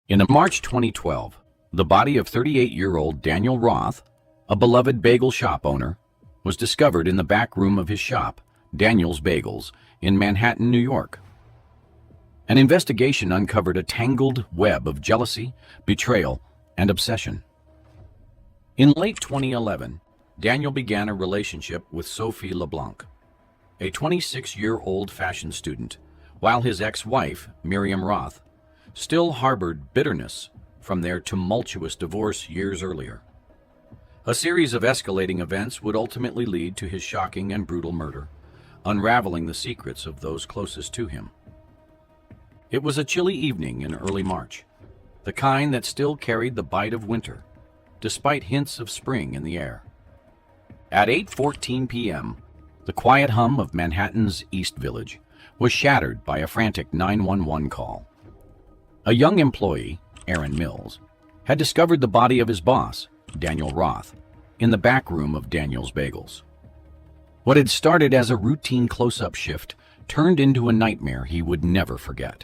In March 2012, the body of 38-year-old Daniel Roth, a beloved bagel shop owner, was discovered in the back room of his shop, Daniel's Bagels, in Manhattan, New York. An investigation uncovered a tangled web of jealousy, betrayal, and obsession. In late 2011, Daniel began a relationship with Sophie LeBlanc, a 26-year-old fashion student, while his ex-wife, Miriam Roth, still harbored bitterness from their tumultuous divorce years earlier. A series of escalating events would ultimately lead to his shocking and brutal murder, unraveling the secrets of those closest to him. It was a chilly evening in early March, the kind that still carried the bite of winter, despite hints of spring in the air. At 8:14 p.m., the quiet hum of Manhattan's East Village was shattered by a frantic 911 call. A young employee, Aaron Mills, had discovered the body of his boss, Daniel Roth, in the back room of Daniel's Bagels. What had started as a routine close-up shift turned into a nightmare he would never forget.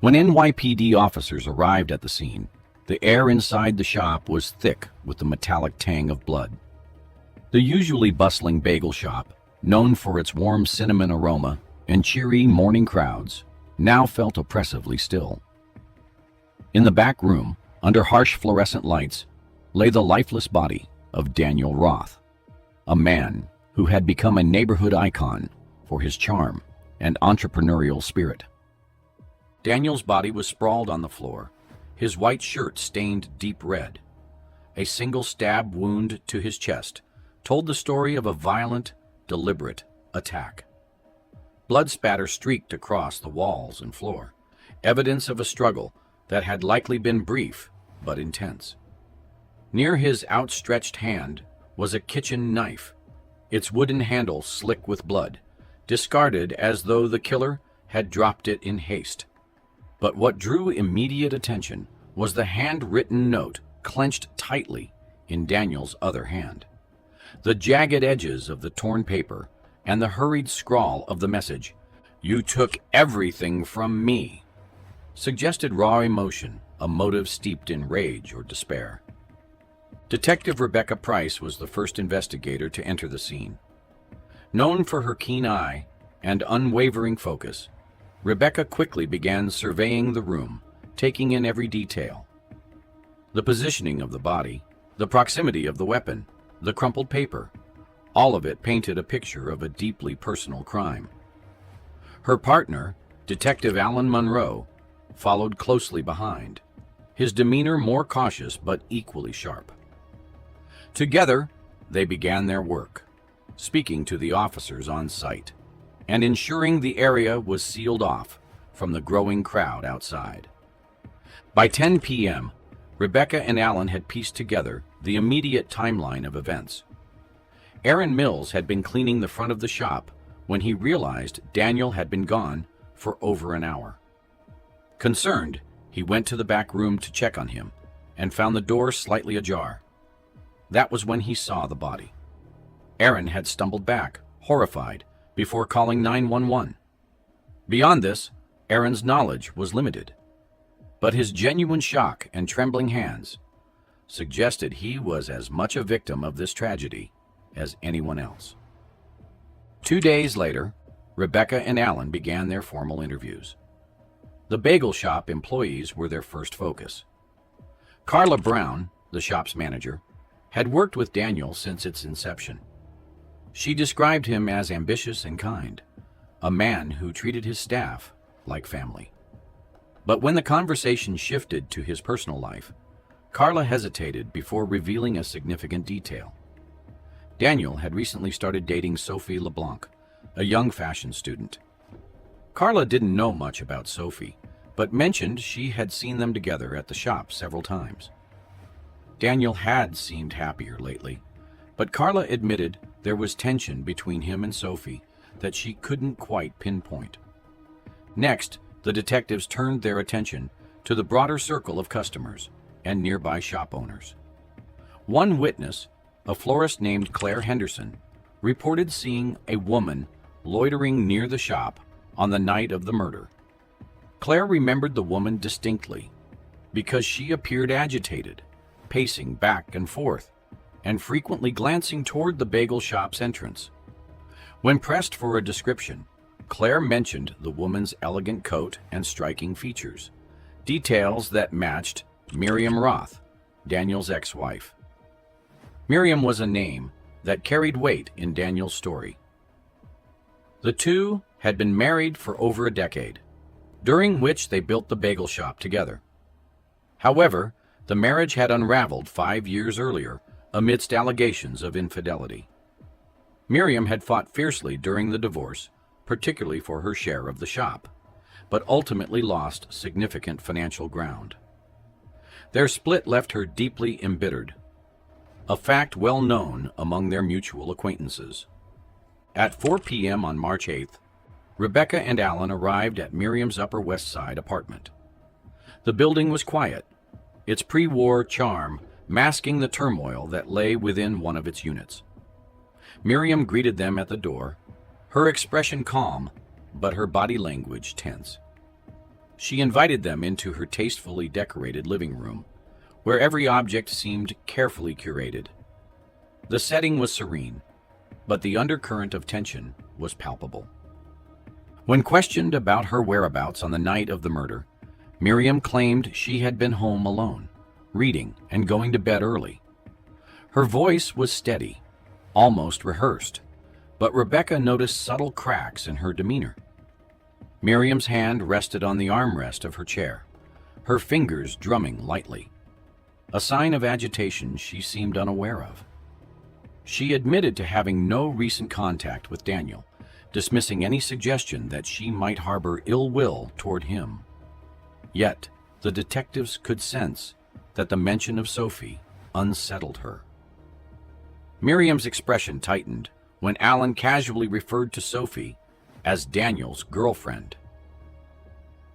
When NYPD officers arrived at the scene, the air inside the shop was thick with the metallic tang of blood. The usually bustling bagel shop, known for its warm cinnamon aroma and cheery morning crowds, now felt oppressively still. In the back room, under harsh fluorescent lights, lay the lifeless body of Daniel Roth, a man who had become a neighborhood icon for his charm and entrepreneurial spirit. Daniel's body was sprawled on the floor, his white shirt stained deep red. A single stab wound to his chest told the story of a violent, deliberate attack. Blood spatter streaked across the walls and floor, evidence of a struggle that had likely been brief but intense. Near his outstretched hand was a kitchen knife, its wooden handle slick with blood, discarded as though the killer had dropped it in haste. But what drew immediate attention was the handwritten note clenched tightly in Daniel's other hand. The jagged edges of the torn paper and the hurried scrawl of the message, "You took everything from me," suggested raw emotion, a motive steeped in rage or despair. Detective Rebecca Price was the first investigator to enter the scene. Known for her keen eye and unwavering focus, Rebecca quickly began surveying the room, taking in every detail. The positioning of the body, the proximity of the weapon, the crumpled paper, all of it painted a picture of a deeply personal crime. Her partner, Detective Alan Monroe, followed closely behind, his demeanor more cautious but equally sharp. Together, they began their work, speaking to the officers on site and ensuring the area was sealed off from the growing crowd outside. By 10 p.m., Rebecca and Alan had pieced together the immediate timeline of events. Aaron Mills had been cleaning the front of the shop when he realized Daniel had been gone for over an hour. Concerned, he went to the back room to check on him and found the door slightly ajar. That was when he saw the body. Aaron had stumbled back, horrified, before calling 911. Beyond this, Aaron's knowledge was limited, but his genuine shock and trembling hands suggested he was as much a victim of this tragedy as anyone else. 2 days later, Rebecca and Alan began their formal interviews. The bagel shop employees were their first focus. Carla Brown, the shop's manager, had worked with Daniel since its inception. She described him as ambitious and kind, a man who treated his staff like family. But when the conversation shifted to his personal life, Carla hesitated before revealing a significant detail. Daniel had recently started dating Sophie LeBlanc, a young fashion student. Carla didn't know much about Sophie, but mentioned she had seen them together at the shop several times. Daniel had seemed happier lately, but Carla admitted there was tension between him and Sophie that she couldn't quite pinpoint. Next, the detectives turned their attention to the broader circle of customers and nearby shop owners. One witness, a florist named Claire Henderson, reported seeing a woman loitering near the shop on the night of the murder. Claire remembered the woman distinctly, because she appeared agitated, pacing back and forth, and frequently glancing toward the bagel shop's entrance. When pressed for a description, Claire mentioned the woman's elegant coat and striking features, details that matched Miriam Roth, Daniel's ex-wife. Miriam was a name that carried weight in Daniel's story. The two had been married for over a decade, during which they built the bagel shop together. However, the marriage had unraveled 5 years earlier amidst allegations of infidelity. Miriam had fought fiercely during the divorce, particularly for her share of the shop, but ultimately lost significant financial ground. Their split left her deeply embittered, a fact well known among their mutual acquaintances. At 4 p.m. on March 8th, Rebecca and Alan arrived at Miriam's Upper West Side apartment. The building was quiet, its pre-war charm masking the turmoil that lay within one of its units. Miriam greeted them at the door, her expression calm, but her body language tense. She invited them into her tastefully decorated living room, where every object seemed carefully curated. The setting was serene, but the undercurrent of tension was palpable. When questioned about her whereabouts on the night of the murder, Miriam claimed she had been home alone, reading and going to bed early. Her voice was steady, almost rehearsed, but Rebecca noticed subtle cracks in her demeanor. Miriam's hand rested on the armrest of her chair, her fingers drumming lightly, a sign of agitation she seemed unaware of. She admitted to having no recent contact with Daniel, dismissing any suggestion that she might harbor ill will toward him. Yet, the detectives could sense that the mention of Sophie unsettled her. Miriam's expression tightened when Alan casually referred to Sophie as Daniel's girlfriend,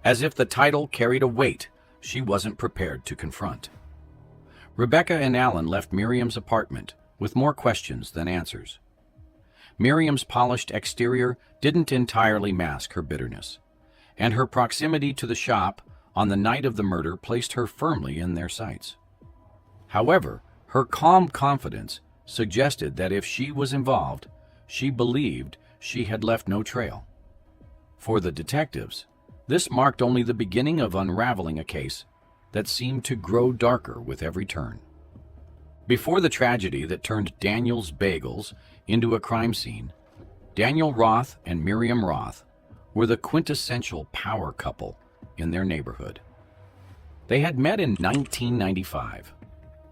as if the title carried a weight she wasn't prepared to confront. Rebecca and Alan left Miriam's apartment with more questions than answers. Miriam's polished exterior didn't entirely mask her bitterness, and her proximity to the shop on the night of the murder placed her firmly in their sights. However, her calm confidence suggested that if she was involved, she believed she had left no trail. For the detectives, this marked only the beginning of unraveling a case that seemed to grow darker with every turn. Before the tragedy that turned Daniel's Bagels into a crime scene, Daniel Roth and Miriam Roth were the quintessential power couple in their neighborhood. They had met in 1995,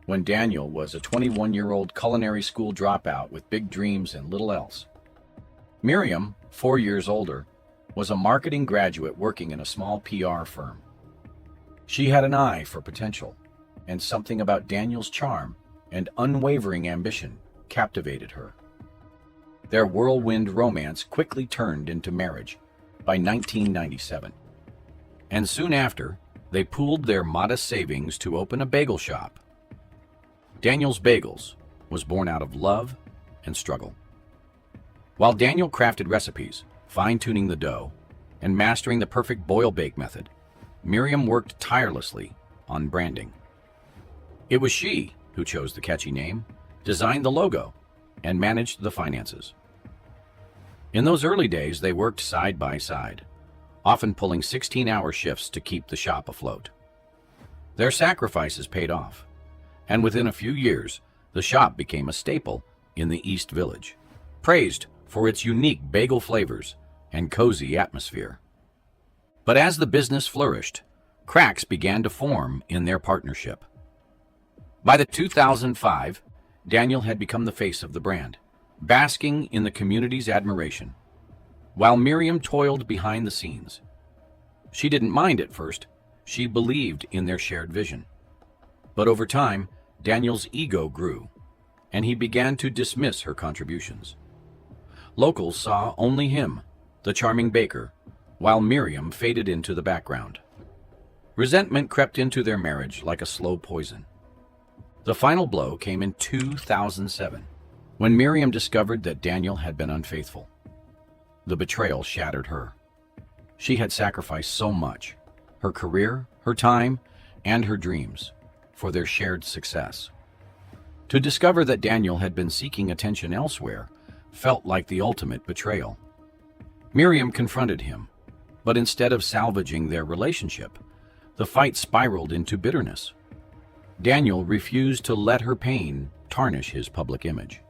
when Daniel was a 21-year-old culinary school dropout with big dreams and little else. Miriam, 4 years older, was a marketing graduate working in a small PR firm. She had an eye for potential, and something about Daniel's charm and unwavering ambition captivated her. Their whirlwind romance quickly turned into marriage by 1997. And soon after, they pooled their modest savings to open a bagel shop. Daniel's Bagels was born out of love and struggle. While Daniel crafted recipes, fine-tuning the dough, and mastering the perfect boil-bake method, Miriam worked tirelessly on branding. It was she who chose the catchy name, designed the logo, and managed the finances. In those early days, they worked side by side, often pulling 16-hour shifts to keep the shop afloat. Their sacrifices paid off, and within a few years, the shop became a staple in the East Village, praised for its unique bagel flavors and cozy atmosphere. But as the business flourished, cracks began to form in their partnership. By the 2005, Daniel had become the face of the brand, basking in the community's admiration, while Miriam toiled behind the scenes. She didn't mind at first. She believed in their shared vision. But over time, Daniel's ego grew, and he began to dismiss her contributions. Locals saw only him, the charming baker, while Miriam faded into the background. Resentment crept into their marriage like a slow poison. The final blow came in 2007, when Miriam discovered that Daniel had been unfaithful. The betrayal shattered her. She had sacrificed so much: her career, her time, and her dreams for their shared success. To discover that Daniel had been seeking attention elsewhere felt like the ultimate betrayal. Miriam confronted him, but instead of salvaging their relationship, the fight spiraled into bitterness. Daniel refused to let her pain tarnish his public image.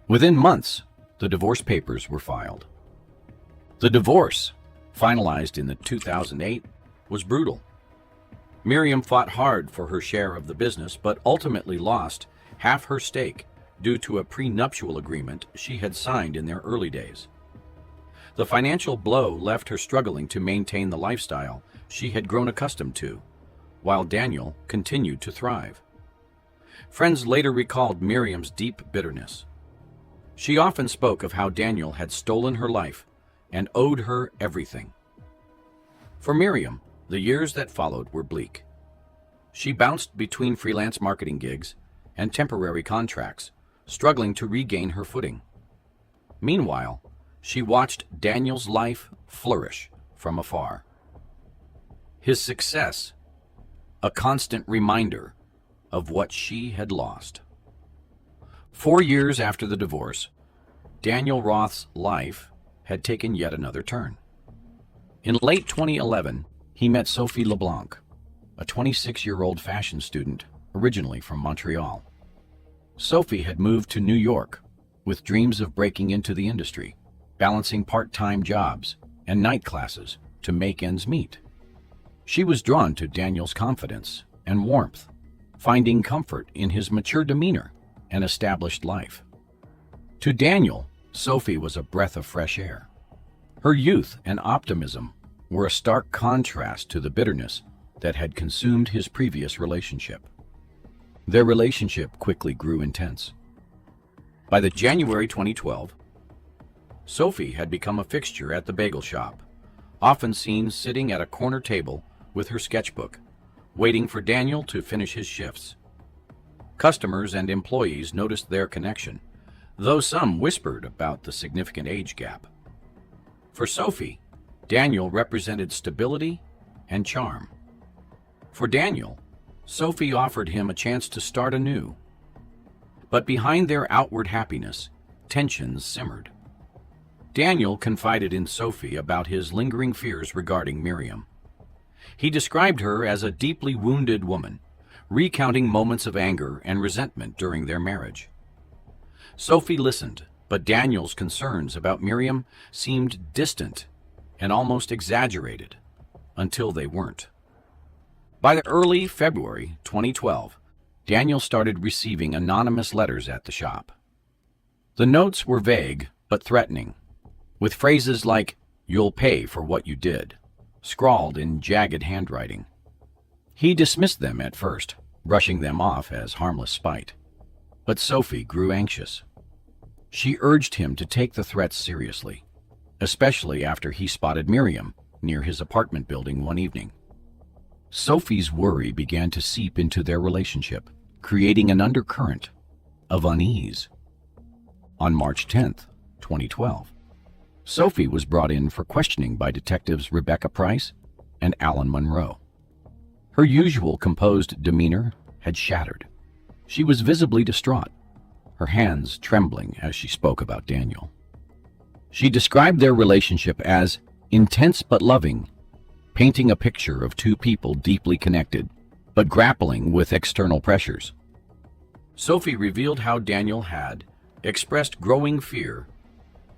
Within months, the divorce papers were filed. The divorce, finalized in 2008, was brutal. Miriam fought hard for her share of the business, but ultimately lost half her stake due to a prenuptial agreement she had signed in their early days. The financial blow left her struggling to maintain the lifestyle she had grown accustomed to, while Daniel continued to thrive. Friends later recalled Miriam's deep bitterness. She often spoke of how Daniel had stolen her life and owed her everything. For Miriam, the years that followed were bleak. She bounced between freelance marketing gigs and temporary contracts, struggling to regain her footing. Meanwhile, she watched Daniel's life flourish from afar. His success, a constant reminder of what she had lost. 4 years after the divorce, Daniel Roth's life had taken yet another turn. In late 2011, he met Sophie LeBlanc, a 26-year-old fashion student originally from Montreal. Sophie had moved to New York with dreams of breaking into the industry, balancing part-time jobs and night classes to make ends meet. She was drawn to Daniel's confidence and warmth, finding comfort in his mature demeanor and established life. To Daniel, Sophie was a breath of fresh air. Her youth and optimism were a stark contrast to the bitterness that had consumed his previous relationship. Their relationship quickly grew intense. By the January 2012, Sophie had become a fixture at the bagel shop, often seen sitting at a corner table with her sketchbook, waiting for Daniel to finish his shifts. Customers and employees noticed their connection, though some whispered about the significant age gap. For Sophie, Daniel represented stability and charm. For Daniel, Sophie offered him a chance to start anew. But behind their outward happiness, tensions simmered. Daniel confided in Sophie about his lingering fears regarding Miriam. He described her as a deeply wounded woman, recounting moments of anger and resentment during their marriage. Sophie listened, but Daniel's concerns about Miriam seemed distant and almost exaggerated, until they weren't. By the early February 2012, Daniel started receiving anonymous letters at the shop. The notes were vague but threatening, with phrases like, "You'll pay for what you did," scrawled in jagged handwriting. He dismissed them at first, brushing them off as harmless spite. But Sophie grew anxious. She urged him to take the threats seriously, especially after he spotted Miriam near his apartment building one evening. Sophie's worry began to seep into their relationship, creating an undercurrent of unease. On March 10th, 2012, Sophie was brought in for questioning by detectives Rebecca Price and Alan Monroe. Her usual composed demeanor had shattered. She was visibly distraught, her hands trembling as she spoke about Daniel. She described their relationship as intense but loving, painting a picture of two people deeply connected, but grappling with external pressures. Sophie revealed how Daniel had expressed growing fear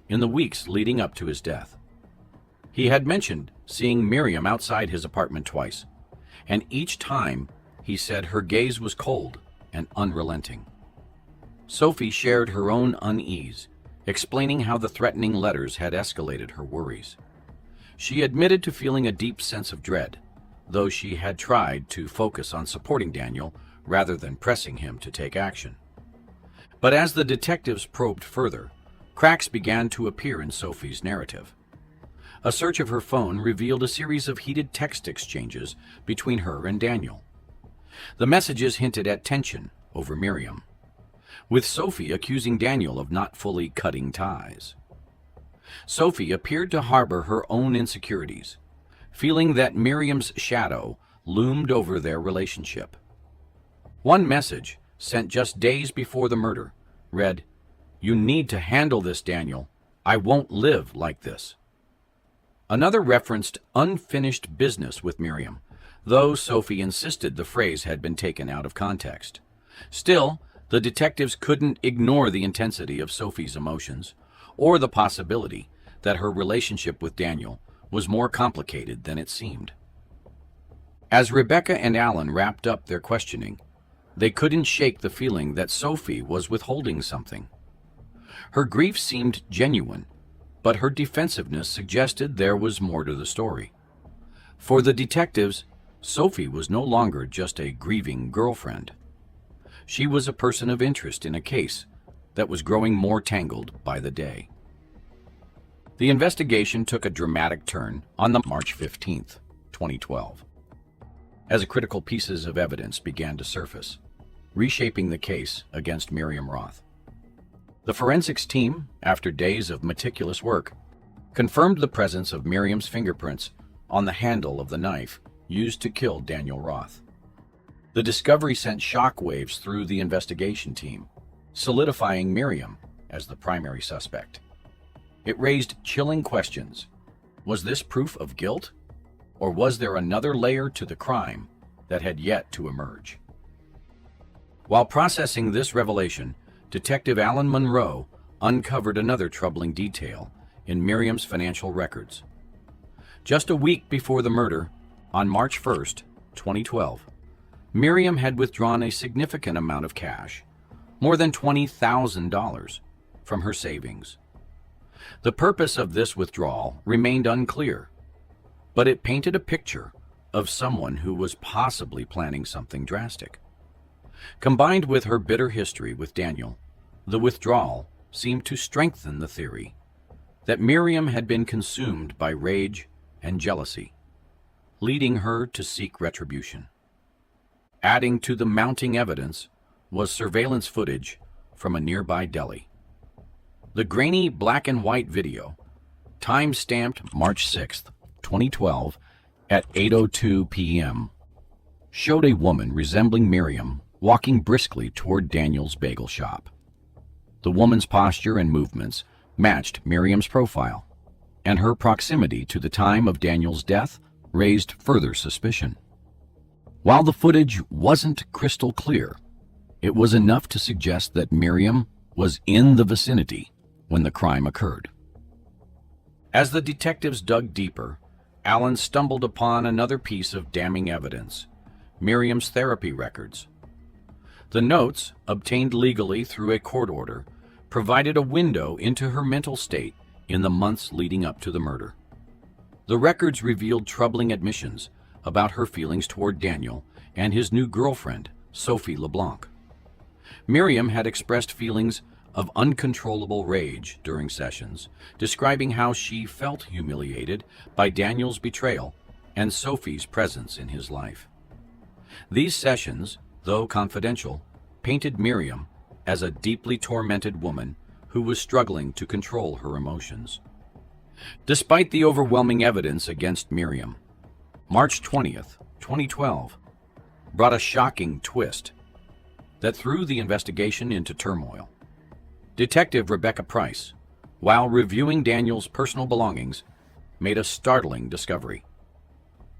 in the weeks leading up to his death. He had mentioned seeing Miriam outside his apartment twice, and each time he said her gaze was cold and unrelenting. Sophie shared her own unease, explaining how the threatening letters had escalated her worries. She admitted to feeling a deep sense of dread, though she had tried to focus on supporting Daniel rather than pressing him to take action. But as the detectives probed further, cracks began to appear in Sophie's narrative. A search of her phone revealed a series of heated text exchanges between her and Daniel. The messages hinted at tension over Miriam, with Sophie accusing Daniel of not fully cutting ties. Sophie appeared to harbor her own insecurities, feeling that Miriam's shadow loomed over their relationship. One message, sent just days before the murder, read, "You need to handle this, Daniel. I won't live like this." Another referenced unfinished business with Miriam, though Sophie insisted the phrase had been taken out of context. Still, the detectives couldn't ignore the intensity of Sophie's emotions, or the possibility that her relationship with Daniel was more complicated than it seemed. As Rebecca and Alan wrapped up their questioning, they couldn't shake the feeling that Sophie was withholding something. Her grief seemed genuine, but her defensiveness suggested there was more to the story. For the detectives, Sophie was no longer just a grieving girlfriend. She was a person of interest in a case that was growing more tangled by the day. The investigation took a dramatic turn on the March 15th, 2012, as critical pieces of evidence began to surface, reshaping the case against Miriam Roth. The forensics team, after days of meticulous work, confirmed the presence of Miriam's fingerprints on the handle of the knife used to kill Daniel Roth. The discovery sent shockwaves through the investigation team, solidifying Miriam as the primary suspect. It raised chilling questions. Was this proof of guilt? Or was there another layer to the crime that had yet to emerge? While processing this revelation, Detective Alan Monroe uncovered another troubling detail in Miriam's financial records. Just a week before the murder, on March 1st, 2012, Miriam had withdrawn a significant amount of cash, more than $20,000, from her savings. The purpose of this withdrawal remained unclear, but it painted a picture of someone who was possibly planning something drastic. Combined with her bitter history with Daniel, the withdrawal seemed to strengthen the theory that Miriam had been consumed by rage and jealousy, leading her to seek retribution. Adding to the mounting evidence was surveillance footage from a nearby deli. The grainy black and white video, time-stamped March 6th, 2012, at 8:02 p.m., showed a woman resembling Miriam walking briskly toward Daniel's bagel shop. The woman's posture and movements matched Miriam's profile, and her proximity to the time of Daniel's death raised further suspicion. While the footage wasn't crystal clear, it was enough to suggest that Miriam was in the vicinity when the crime occurred. As the detectives dug deeper, Alan stumbled upon another piece of damning evidence: Miriam's therapy records. The notes, obtained legally through a court order, provided a window into her mental state in the months leading up to the murder. The records revealed troubling admissions about her feelings toward Daniel and his new girlfriend, Sophie LeBlanc. Miriam had expressed feelings of uncontrollable rage during sessions, describing how she felt humiliated by Daniel's betrayal and Sophie's presence in his life. These sessions, though confidential, painted Miriam as a deeply tormented woman who was struggling to control her emotions. Despite the overwhelming evidence against Miriam, March 20th, 2012, brought a shocking twist that threw the investigation into turmoil. Detective Rebecca Price, while reviewing Daniel's personal belongings, made a startling discovery.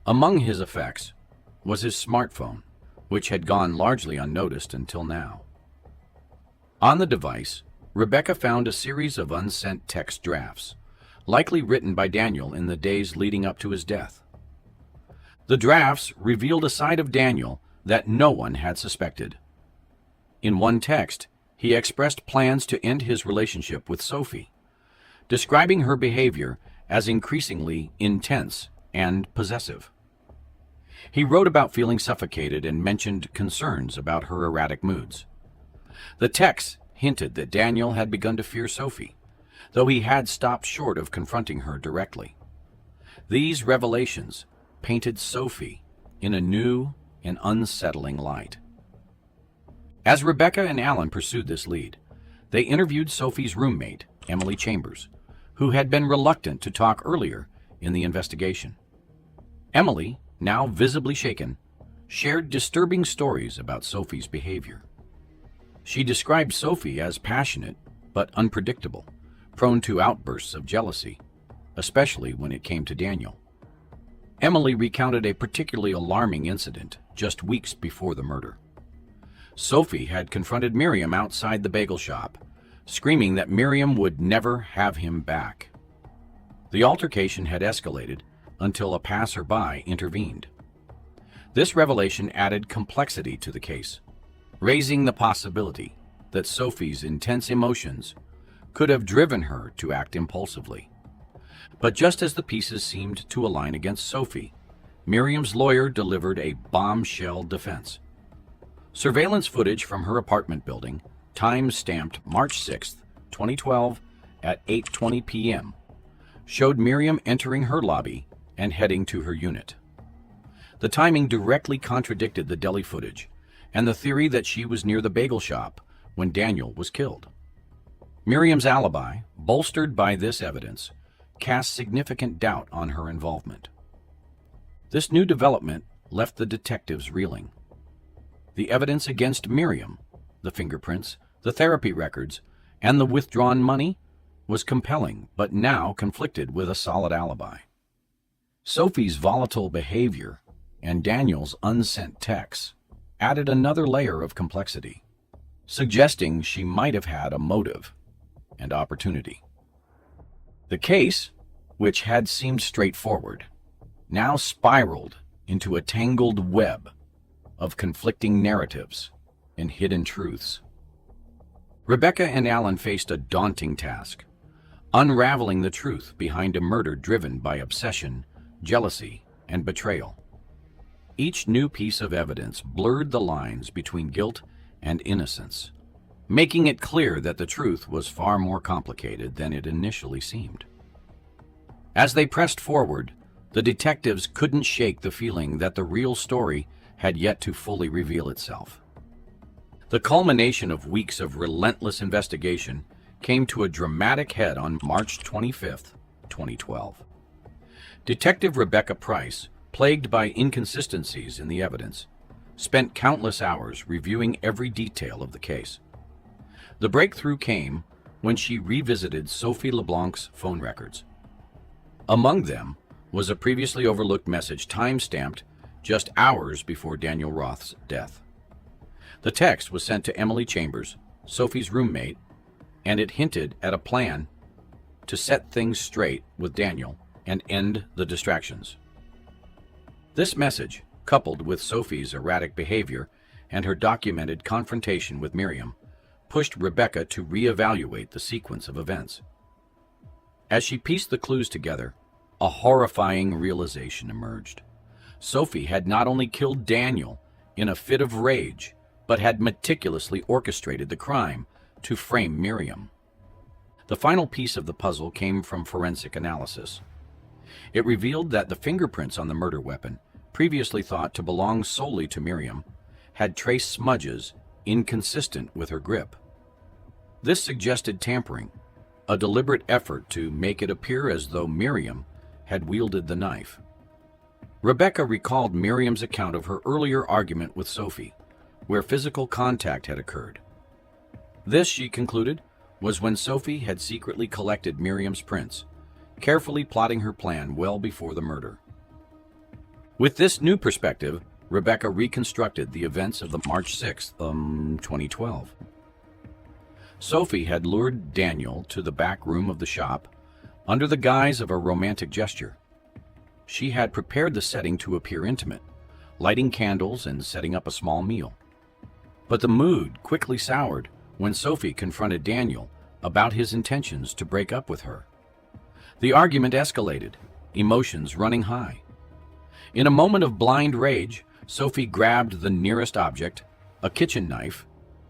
Among his effects was his smartphone, which had gone largely unnoticed until now. On the device, Rebecca found a series of unsent text drafts, likely written by Daniel in the days leading up to his death. The drafts revealed a side of Daniel that no one had suspected. In one text, he expressed plans to end his relationship with Sophie, describing her behavior as increasingly intense and possessive. He wrote about feeling suffocated and mentioned concerns about her erratic moods. The text hinted that Daniel had begun to fear Sophie, though he had stopped short of confronting her directly. These revelations painted Sophie in a new and unsettling light. As Rebecca and Alan pursued this lead, they interviewed Sophie's roommate, Emily Chambers, who had been reluctant to talk earlier in the investigation. Emily, now visibly shaken, shared disturbing stories about Sophie's behavior. She described Sophie as passionate but unpredictable, prone to outbursts of jealousy, especially when it came to Daniel. Emily recounted a particularly alarming incident just weeks before the murder. Sophie had confronted Miriam outside the bagel shop, screaming that Miriam would never have him back. The altercation had escalated until a passerby intervened. This revelation added complexity to the case, raising the possibility that Sophie's intense emotions could have driven her to act impulsively. But just as the pieces seemed to align against Sophie, Miriam's lawyer delivered a bombshell defense. Surveillance footage from her apartment building, time-stamped March 6, 2012 at 8:20 p.m., showed Miriam entering her lobby and heading to her unit. The timing directly contradicted the deli footage and the theory that she was near the bagel shop when Daniel was killed. Miriam's alibi, bolstered by this evidence, cast significant doubt on her involvement. This new development left the detectives reeling. The evidence against Miriam, the fingerprints, the therapy records, and the withdrawn money was compelling, but now conflicted with a solid alibi. Sophie's volatile behavior and Daniel's unsent texts added another layer of complexity, suggesting she might have had a motive and opportunity. The case, which had seemed straightforward, now spiraled into a tangled web of conflicting narratives and hidden truths. Rebecca and Alan faced a daunting task, unraveling the truth behind a murder driven by obsession, jealousy, and betrayal. Each new piece of evidence blurred the lines between guilt and innocence, making it clear that the truth was far more complicated than it initially seemed. As they pressed forward, the detectives couldn't shake the feeling that the real story had yet to fully reveal itself. The culmination of weeks of relentless investigation came to a dramatic head on March 25, 2012. Detective Rebecca Price, plagued by inconsistencies in the evidence, spent countless hours reviewing every detail of the case. The breakthrough came when she revisited Sophie LeBlanc's phone records. Among them was a previously overlooked message time-stamped just hours before Daniel Roth's death. The text was sent to Emily Chambers, Sophie's roommate, and it hinted at a plan to set things straight with Daniel and end the distractions. This message, coupled with Sophie's erratic behavior and her documented confrontation with Miriam, pushed Rebecca to reevaluate the sequence of events. As she pieced the clues together, a horrifying realization emerged. Sophie had not only killed Daniel in a fit of rage, but had meticulously orchestrated the crime to frame Miriam. The final piece of the puzzle came from forensic analysis. It revealed that the fingerprints on the murder weapon, previously thought to belong solely to Miriam, had trace smudges inconsistent with her grip. This suggested tampering, a deliberate effort to make it appear as though Miriam had wielded the knife. Rebecca recalled Miriam's account of her earlier argument with Sophie, where physical contact had occurred. This, she concluded, was when Sophie had secretly collected Miriam's prints, carefully plotting her plan well before the murder. With this new perspective, Rebecca reconstructed the events of the March 6, 2012. Sophie had lured Daniel to the back room of the shop under the guise of a romantic gesture. She had prepared the setting to appear intimate, lighting candles and setting up a small meal. But the mood quickly soured when Sophie confronted Daniel about his intentions to break up with her. The argument escalated, emotions running high. In a moment of blind rage, Sophie grabbed the nearest object, a kitchen knife,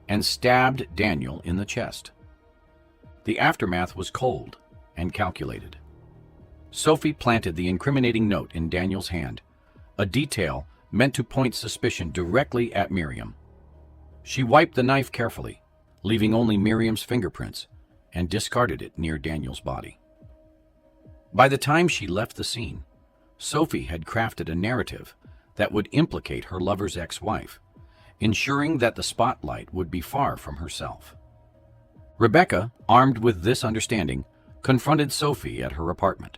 and stabbed Daniel in the chest. The aftermath was cold and calculated. Sophie planted the incriminating note in Daniel's hand, a detail meant to point suspicion directly at Miriam. She wiped the knife carefully, leaving only Miriam's fingerprints, and discarded it near Daniel's body. By the time she left the scene, Sophie had crafted a narrative that would implicate her lover's ex-wife, ensuring that the spotlight would be far from herself. Rebecca, armed with this understanding, confronted Sophie at her apartment.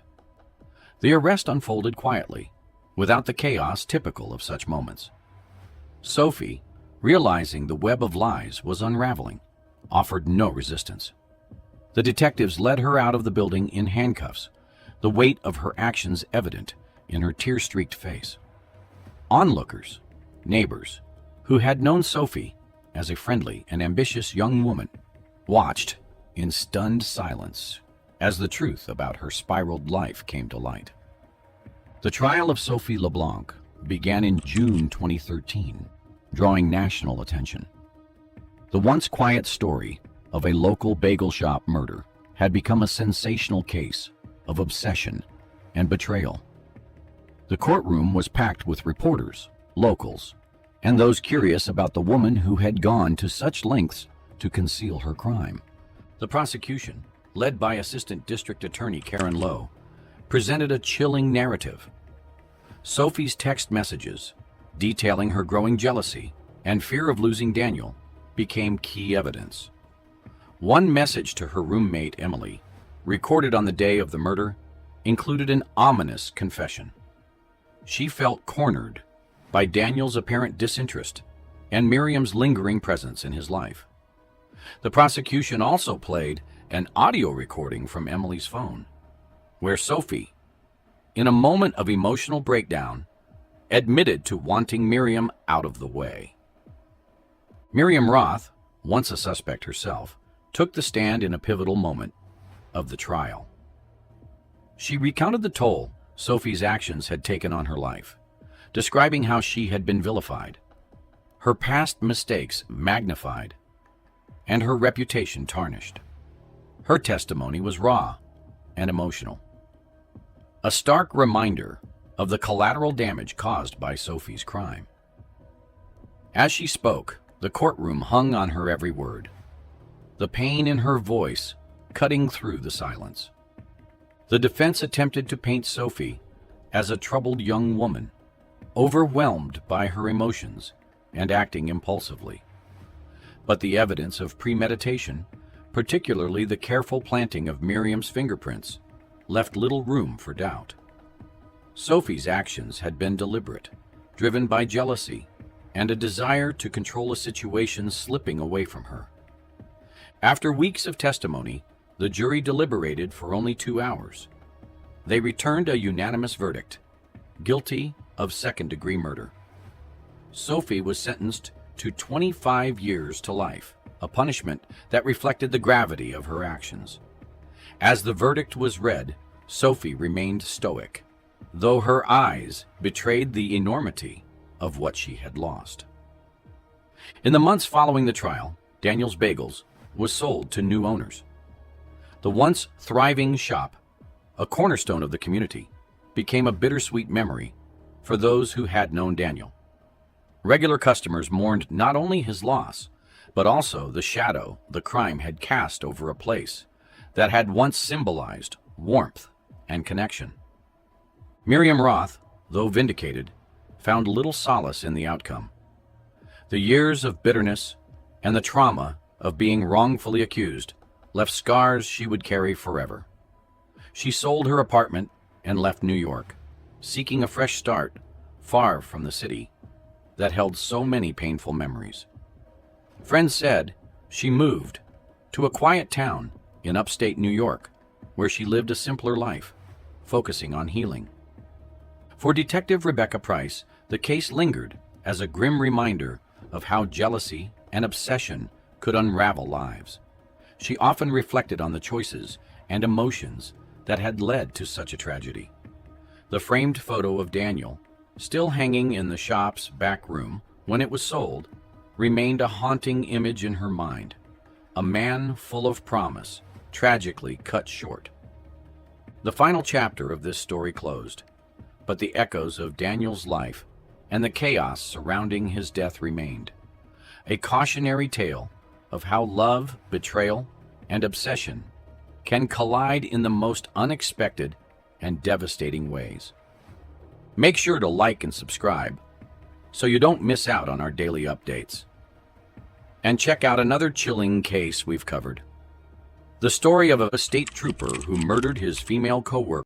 The arrest unfolded quietly, without the chaos typical of such moments. Sophie, realizing the web of lies was unraveling, offered no resistance. The detectives led her out of the building in handcuffs, the weight of her actions evident in her tear-streaked face. Onlookers, neighbors, who had known Sophie as a friendly and ambitious young woman, watched in stunned silence as the truth about her spiraled life came to light. The trial of Sophie LeBlanc began in June 2013, drawing national attention. The once quiet story of a local bagel shop murder had become a sensational case of obsession and betrayal. The courtroom was packed with reporters, locals, and those curious about the woman who had gone to such lengths to conceal her crime. The prosecution, led by Assistant District Attorney Karen Lowe, presented a chilling narrative. Sophie's text messages, detailing her growing jealousy and fear of losing Daniel, became key evidence. One message to her roommate Emily, recorded on the day of the murder, included an ominous confession. She felt cornered by Daniel's apparent disinterest and Miriam's lingering presence in his life. The prosecution also played an audio recording from Emily's phone, where Sophie, in a moment of emotional breakdown, admitted to wanting Miriam out of the way. Miriam Roth, once a suspect herself, took the stand in a pivotal moment of the trial. She recounted the toll Sophie's actions had taken on her life, describing how she had been vilified, her past mistakes magnified, and her reputation tarnished. Her testimony was raw and emotional, a stark reminder of the collateral damage caused by Sophie's crime. As she spoke, the courtroom hung on her every word, the pain in her voice cutting through the silence. The defense attempted to paint Sophie as a troubled young woman, overwhelmed by her emotions and acting impulsively. But the evidence of premeditation, particularly the careful planting of Miriam's fingerprints, left little room for doubt. Sophie's actions had been deliberate, driven by jealousy and a desire to control a situation slipping away from her. After weeks of testimony, the jury deliberated for only 2 hours. They returned a unanimous verdict: guilty of second-degree murder. Sophie was sentenced to 25 years to life, a punishment that reflected the gravity of her actions. As the verdict was read, Sophie remained stoic, though her eyes betrayed the enormity of what she had lost. In the months following the trial, Daniel's Bagels was sold to new owners. The once thriving shop, a cornerstone of the community, became a bittersweet memory for those who had known Daniel. Regular customers mourned not only his loss, but also the shadow the crime had cast over a place that had once symbolized warmth and connection. Miriam Roth, though vindicated, found little solace in the outcome. The years of bitterness and the trauma of being wrongfully accused left scars she would carry forever. She sold her apartment and left New York, seeking a fresh start far from the city that held so many painful memories. Friends said she moved to a quiet town in upstate New York, where she lived a simpler life, focusing on healing. For Detective Rebecca Price, the case lingered as a grim reminder of how jealousy and obsession could unravel lives. She often reflected on the choices and emotions that had led to such a tragedy. The framed photo of Daniel, still hanging in the shop's back room when it was sold, remained a haunting image in her mind. A man full of promise, tragically cut short. The final chapter of this story closed, but the echoes of Daniel's life and the chaos surrounding his death remained. A cautionary tale of how love, betrayal, and obsession can collide in the most unexpected and devastating ways. Make sure to like and subscribe so you don't miss out on our daily updates. And check out another chilling case we've covered. The story of a state trooper who murdered his female coworker